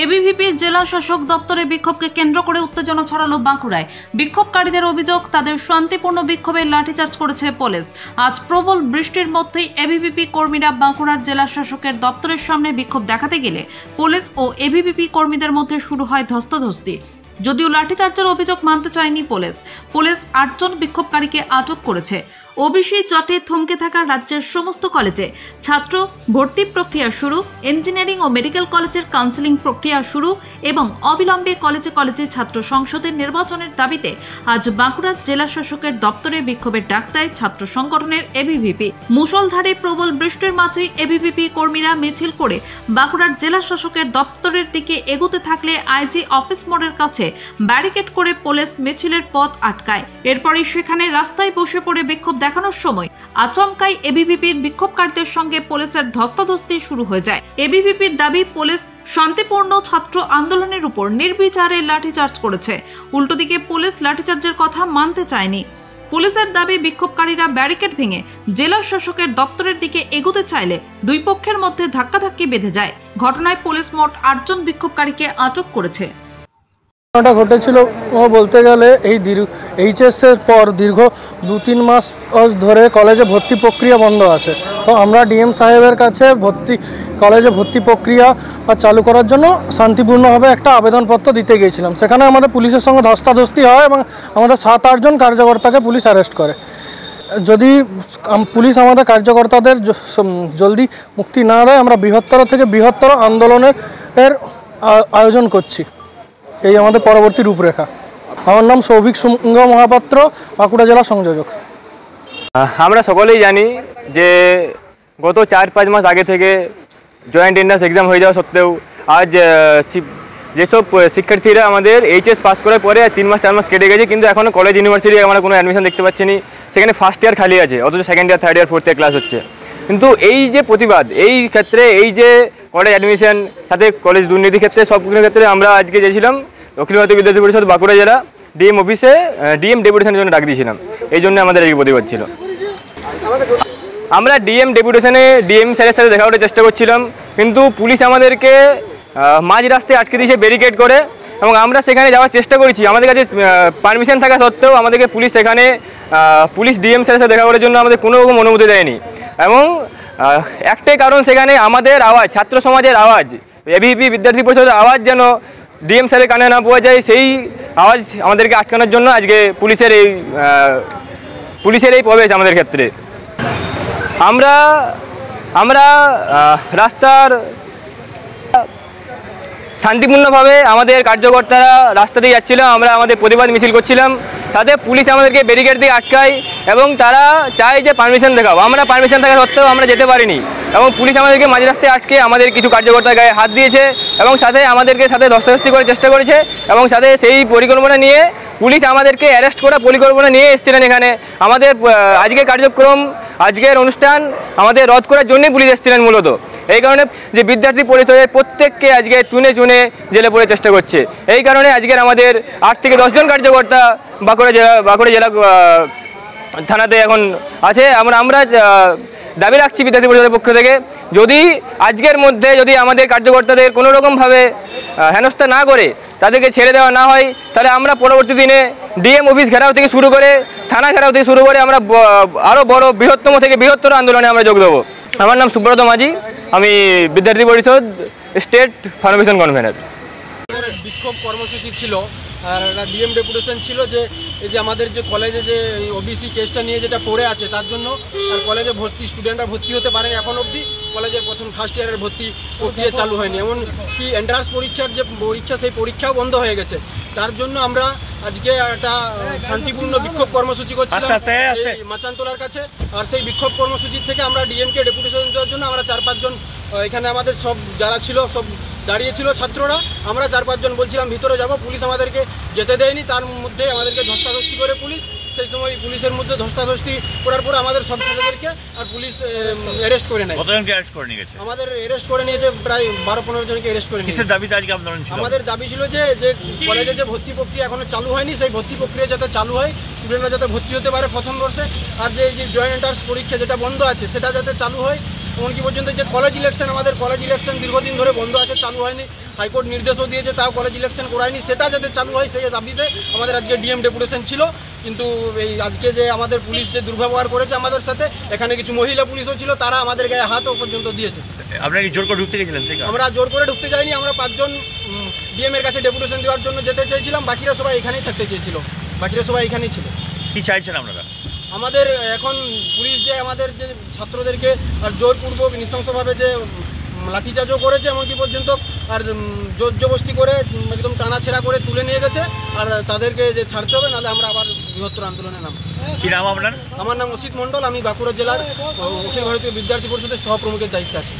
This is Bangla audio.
এবিভিপির জেলা শাসক দপ্তরে বিক্ষোভকে কেন্দ্র করে উত্তেজনা ছড়ালো বাঁকুড়ায়। বিক্ষোভকারীদের অভিযোগ, তাদের শান্তিপূর্ণ বিক্ষোভে লাঠিচার্জ করেছে পুলিশ। আজ প্রবল বৃষ্টির মধ্যেই এবিভিপি কর্মীরা বাঁকুড়ার জেলা শাসকের দপ্তরের সামনে বিক্ষোভ দেখাতে গেলে পুলিশ ও এবিভিপি কর্মীদের মধ্যে শুরু হয় ধস্তাধস্তি। যদিও লাঠিচার্জের অভিযোগ মানতে চায়নি পুলিশ ৮ জন বিক্ষোভকারীকে আটক করেছে। ওবিসি জটে থমকে থাকা রাজ্যের সমস্ত কলেজে ছাত্র ভর্তি প্রক্রিয়া শুরু, ইঞ্জিনিয়ারিং ও মেডিকেল কলেজের কাউন্সেলিং প্রক্রিয়া শুরু এবং অবিলম্বে কলেজে কলেজে ছাত্র সংসদের নির্বাচনের দাবিতে আজ বাঁকুড়ার জেলা শাসকের দপ্তরে বিক্ষোভের ডাক দেয় ছাত্র সংগঠনের এবিভিপি। মুষলধারে প্রবল বৃষ্টির মাঝেই এবিভিপি কর্মীরা মিছিল করে বাঁকুড়ার জেলা শাসকের দপ্তরের দিকে এগোতে থাকলে আইজি অফিস মোড়ের কাছে ব্যারিকেড করে পুলিশ মিছিলের পথ আটকায়। এরপরই সেখানে রাস্তায় বসে পড়ে বিক্ষোভ দেখানোর সময় আচমকাই এবিভিপির বিক্ষোভকারীদের সঙ্গে পুলিশের ধস্তাধস্তি শুরু হয়ে যায়। এবিভিপির দাবি, পুলিশ শান্তিপূর্ণ ছাত্র আন্দোলনের উপর নির্বিচারে লাঠিচার্জ করেছে। উল্টো দিকে পুলিশ লাঠিচার্জের কথা মানতে চায়নি। পুলিশের দাবি, বিক্ষোভকারীরা ব্যারিকেড ভেঙে জেলা শাসকের দপ্তরের দিকে এগোতে চাইলে দুই পক্ষের মধ্যে ধাক্কাধাক্কি বেঁধে যায়। ঘটনায় পুলিশ মোট ৮ জন বিক্ষোভকারীকে আটক করেছে। ঘটনাটা ঘটেছিল বলতে গেলে এই এইচএসের পর দীর্ঘ 2-3 মাস ধরে কলেজে ভর্তি প্রক্রিয়া বন্ধ আছে। তো আমরা ডিএম সাহেবের কাছে কলেজে ভর্তি প্রক্রিয়া চালু করার জন্য শান্তিপূর্ণভাবে একটা আবেদনপত্র দিতে গিয়েছিলাম। সেখানে আমাদের পুলিশের সঙ্গে ধস্তাধস্তি হয় এবং আমাদের 7-8 জন কার্যকর্তাকে পুলিশ অ্যারেস্ট করে। যদি পুলিশ আমাদের কার্যকর্তাদের জলদি মুক্তি না দেয়, আমরা বৃহত্তর থেকে বৃহত্তর আন্দোলনের আয়োজন করছি। এই আমাদের পরবর্তী রূপরেখা। আমার নাম সৌভিক সিংহ মহাপাত্র, বাঁকুড়া জেলা সংযোজক। আমরা সকলেই জানি যে গত 4-5 মাস আগে থেকে জয়েন্ট এন্ট্রান্স এক্সাম হয়ে যাওয়া সত্ত্বেও আজ যেসব শিক্ষার্থীরা আমাদের এইচএস পাস করার পরে 3-4 মাস কেটে গেছে, কিন্তু এখনও কলেজ ইউনিভার্সিটি আমরা কোনো অ্যাডমিশন দেখতে পাচ্ছি না। সেখানে ফার্স্ট ইয়ার খালি আছে, অথচ second year, third year, fourth year class হচ্ছে। কিন্তু এই যে প্রতিবাদ, এই ক্ষেত্রে এই যে কলেজ অ্যাডমিশন সাথে কলেজ দুর্নীতির ক্ষেত্রে সবগুলোর ক্ষেত্রে আমরা আজকে গেছিলাম অখিল ভারতীয় বিদ্যার্থী পরিষদ বাঁকুড়া জেলা ডিএম অফিসে ডিএম ডেপুটেশনের জন্য ডাক দিয়েছিলাম। এই জন্য আমাদের এই প্রতিবাদ ছিল। আমরা ডিএম ডেপুটেশনে ডিএম স্যারের সাথে দেখা করার চেষ্টা করছিলাম, কিন্তু পুলিশ আমাদেরকে মাঝ রাস্তায় আটকে দিয়েছে ব্যারিকেড করে, এবং আমরা সেখানে যাওয়ার চেষ্টা করেছি। আমাদের কাছে পারমিশন থাকা সত্ত্বেও আমাদেরকে পুলিশ সেখানে ডিএম স্যারের সাথে দেখা করার জন্য আমাদের কোনো রকম অনুমতি দেয়নি। এবং একটাই কারণ, সেখানে আমাদের আওয়াজ, ছাত্র সমাজের আওয়াজ, এবিভিপি বিদ্যার্থী পরিষদের আওয়াজ যেন ডিএম স্যারের কানে না পাওয়া যায়, সেই আওয়াজ আমাদেরকে আটকানোর জন্য আজকে পুলিশের এই প্রবেশ আমাদের ক্ষেত্রে। আমরা রাস্তার শান্তিপূর্ণভাবে আমাদের কার্যকর্তারা রাস্তা দিয়ে যাচ্ছিলাম, আমরা আমাদের প্রতিবাদ মিছিল করছিলাম। তাতে পুলিশ আমাদেরকে ব্যারিকেড দিয়ে আটকায় এবং তারা চায় যে পারমিশন দেখাও। আমরা পারমিশন থাকা সত্ত্বেও আমরা যেতে পারিনি, এবং পুলিশ আমাদেরকে মাঝ রাস্তায় আটকে আমাদের কিছু কার্যকর্তার গায়ে হাত দিয়েছে এবং সাথে আমাদেরকে ধস্তাধস্তি করার চেষ্টা করেছে। এবং সাথে সেই পরিকল্পনা নিয়ে পুলিশ আমাদেরকে অ্যারেস্ট করা পরিকল্পনা নিয়ে এসেছিলেন এখানে। আমাদের আজকের কার্যক্রম, আজকের অনুষ্ঠান আমাদের রদ করার জন্যই পুলিশ এসেছিলেন মূলত। এই কারণে যে বিদ্যার্থী পরিষদের প্রত্যেককে আজকে চুনে জেলে পড়ে চেষ্টা করছে। এই কারণে আজকের আমাদের 8 থেকে 10 জন কার্যকর্তা বাঁকুড়া জেলা থানাতে এখন আছে। আমরা দাবি রাখছি বিদ্যার্থী পরিষদের পক্ষ থেকে, যদি আজকের মধ্যে যদি আমাদের কার্যকর্তাদের কোনো রকমভাবে হেনস্থা না করে তাদেরকে ছেড়ে দেওয়া না হয়, তাহলে আমরা পরবর্তী দিনে ডিএম অফিস ঘেরাও থেকে শুরু করে থানা ঘেরাও থেকে শুরু করে আমরা আরও বড় বৃহত্তম থেকে বৃহত্তর আন্দোলনে আমরা যোগ দেবো। আমার নাম সুব্রত মাঝি, আমি বিদ্যার্থী পরিষদ স্টেট ফাউন্ডেশন কনভেনার। বিক্ষোভ কর্মসূচি ছিল আর একটা ডিএম ডেপুটেশন ছিল যে এই যে আমাদের যে কলেজে যে ওবিসি কেসটা নিয়ে যেটা পড়ে আছে, তার জন্য আর কলেজে স্টুডেন্টরা ভর্তি হতে পারেনি এখন অবধি। কলেজের প্রথম ফার্স্ট ইয়ারের ভর্তি প্রক্রিয়া চালু হয়নি, এমন কি এন্ট্রান্স পরীক্ষার যে পরীক্ষা, সেই পরীক্ষাও বন্ধ হয়ে গেছে। তার জন্য আমরা আজকে একটা শান্তিপূর্ণ বিক্ষোভ কর্মসূচি করছিলাম মাচানতলার কাছে। আর সেই বিক্ষোভ কর্মসূচির থেকে আমরা ডিএমকে ডেপুটেশন দেওয়ার জন্য আমরা 4-5 জন এখানে আমাদের সব যারা ছিল সব দাঁড়িয়েছিল ছাত্ররা, আমরা 4-5 জন বলছিলাম ভিতরে যাব, পুলিশ আমাদেরকে যেতে দেয়নি। তার মধ্যে আমাদেরকে ধস্তাধস্তি করে পুলিশ, সেই সময় পুলিশের মধ্যে ধস্তাধস্তি করার পর আমাদের সব ছেলেদেরকে আর পুলিশ অ্যারেস্ট করে নেয়। কতজনকে অ্যারেস্ট করে নিয়ে গেছে? আমাদের অ্যারেস্ট করে নিয়েছে প্রায় 12-15 জনকে অ্যারেস্ট করে নিয়েছে। কিসের দাবিতে আজকে আন্দোলন ছিল? আমাদের দাবি ছিল যে কলেজে যে ভর্তি প্রক্রিয়া এখনো চালু হয়নি, সেই ভর্তি প্রক্রিয়া যাতে চালু হয়, স্টুডেন্টরা যাতে ভর্তি হতে পারে প্রথম বর্ষে। আর যে জয়েন্ট এন্ট্রান্স পরীক্ষা যেটা বন্ধ আছে সেটা যাতে চালু হয়। এমনকি পর্যন্ত যে কলেজ ইলেকশন, আমাদের কলেজ ইলেকশন দীর্ঘদিন ধরে বন্ধ আছে, চালু হয়নি। হাইকোর্ট নির্দেশও দিয়েছে, তাও কলেজ ইলেকশন করায়নি। সেটা যাতে চালু হয় সেই দাবিতে আমাদের আজকে ডিএম ডেপুটেশন ছিল। কিন্তু এই আজকে যে আমাদের পুলিশ যে দুর্ব্যবহার করেছে আমাদের সাথে, এখানে কিছু মহিলা পুলিশও ছিল, তারা আমাদের গায়ে হাতও পর্যন্ত দিয়েছে। আপনারা কি জোর করে ঢুকতে গেছিলেন? আমরা জোর করে ঢুকতে যাইনি, আমরা 5 জন ডিএম এর কাছে ডেপুটেশন দেওয়ার জন্য যেতে চেয়েছিলাম। বাকিরা সবাই এখানেই থাকতে চেয়েছিল, বাকিরা সবাই এখানেই ছিল। কি চাইছেন আপনারা? আমাদের এখন পুলিশ যে আমাদের যে ছাত্রদেরকে আর জোরপূর্বক নৃশংসভাবে যে লাঠিচার্জও করেছে, এমনকি পর্যন্ত আর জোর জবরদস্তি করে একদম টানাছেড়া করে তুলে নিয়ে গেছে, আর তাদেরকে যে ছাড়তে হবে, নাহলে আমরা আবার বৃহত্তর আন্দোলনে নাম। কি নাম আপনার? আমার নাম অসিত মণ্ডল, আমি বাঁকুড়া জেলার অখিল ভারতীয় বিদ্যার্থী পরিষদের সহপ্রমুখের দায়িত্বে আছি।